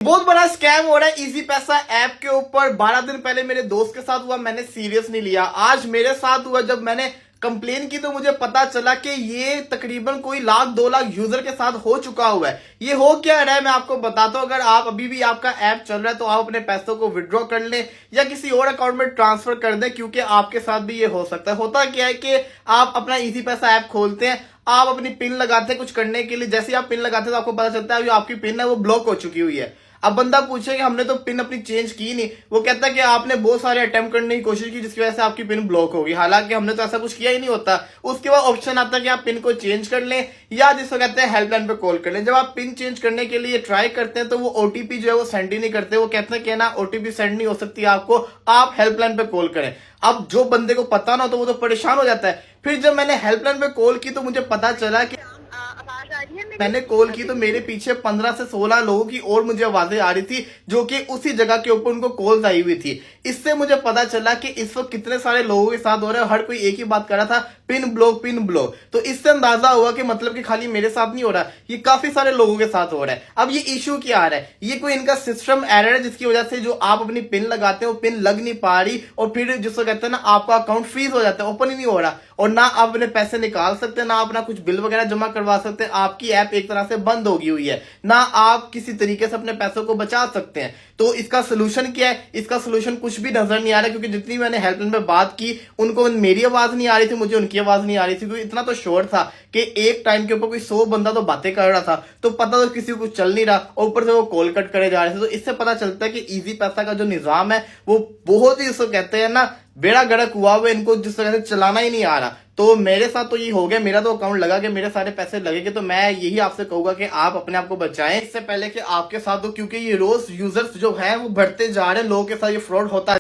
बहुत बड़ा स्कैम हो रहा है इजी पैसा ऐप के ऊपर। 12 दिन पहले मेरे दोस्त के साथ हुआ, मैंने सीरियस नहीं लिया। आज मेरे साथ हुआ, जब मैंने कंप्लेन की तो मुझे पता चला कि ये तकरीबन कोई 1-2 लाख यूजर के साथ हो चुका हुआ है। ये हो क्या रहा है मैं आपको बताता हूं। अगर आप अभी भी आपका ऐप चल रहा है तो आप अपने पैसों को विड्रॉ कर लें या किसी और अकाउंट में ट्रांसफर कर दें, क्योंकि आपके साथ भी ये हो सकता है। होता क्या है कि आप अपना इजी पैसा ऐप खोलते हैं, आप अपनी पिन लगाते हैं कुछ करने के लिए। जैसे ही आप पिन लगाते हैं तो आपको पता चलता है जो आपकी पिन है वो ब्लॉक हो चुकी हुई है। अब बंदा पूछे कि हमने तो पिन अपनी चेंज की नहीं, वो कहता है कि आपने बहुत सारे अटेम्प्ट करने की कोशिश की जिसकी वजह से आपकी पिन ब्लॉक होगी, हालांकि हमने तो ऐसा कुछ किया ही नहीं होता। उसके बाद ऑप्शन आता है कि आप पिन को चेंज कर लें या जिसको कहते हैं हेल्पलाइन पे कॉल कर लें। जब आप पिन चेंज करने के लिए ट्राई करते हैं तो वो ओटीपी जो है वो सेंड ही नहीं करते। वो कहते हैं कि ना ओटीपी सेंड नहीं हो सकती आपको, आप हेल्पलाइन पे कॉल करें। अब जो बंदे को पता ना तो वो तो परेशान हो जाता है। फिर जब मैंने हेल्पलाइन पे कॉल की तो मुझे पता चला कि आवाज आ रही है मेरी? मैंने कॉल की तो मेरे पीछे 15 से 16 लोगों की और मुझे आवाजें आ रही थी जो कि उसी जगह के ऊपर उनको कॉल्स आई हुई थी। इससे मुझे पता चला कि इस वक्त कितने सारे लोगों के साथ हो रहा है। हर कोई एक ही बात कर रहा था, पिन ब्लॉक पिन ब्लॉक। तो इससे अंदाजा हुआ कि मतलब कि खाली मेरे साथ नहीं हो रहा, ये काफी सारे लोगों के साथ हो रहा है। अब ये इशू क्या आ रहा है, ये कोई इनका सिस्टम एरर है जिसकी वजह से जो आप अपनी पिन लगाते हैं वो पिन लग नहीं पा रही और फिर जिसको कहते हैं ना आपका अकाउंट फ्रीज हो जाता है, ओपन ही नहीं हो रहा और ना आप अपने पैसे निकाल सकते, ना अपना कुछ बिल वगैरह जमा करवा सकते। आपकी ऐप एक तरह से बंद होगी हुई है, ना आप किसी तरीके से अपने पैसों को बचा सकते हैं। तो इसका सोल्यूशन क्या है? इसका सोल्यूशन कुछ भी नजर नहीं आ रहा, क्योंकि जितनी मैंने हेल्पलाइन पे बात की उनको मेरी आवाज नहीं आ रही थी, मुझे उनकी आवाज नहीं आ रही थी, क्योंकि इतना तो शोर था कि एक टाइम के ऊपर कोई 100 बंदा तो बातें कर रहा था, तो पता तो किसी को चल नहीं रहा और ऊपर से वो कॉल कट करे जा रहे थे। तो इससे पता चलता है कि इजी पैसा का जो निजाम है वो बहुत ही, उसको कहते हैं ना बेड़ा गर्क हुआ हुआ, इनको जिस तरह से चलाना ही नहीं आ रहा। तो मेरे साथ तो ये हो गया, मेरा तो अकाउंट लगा के मेरे सारे पैसे लगेंगे। तो मैं यही आपसे कहूंगा कि आप अपने आप को बचाएं इससे पहले कि आपके साथ हो, क्योंकि ये रोज यूजर्स जो हैं वो बढ़ते जा रहे हैं, लोगों के साथ ये फ्रॉड होता है।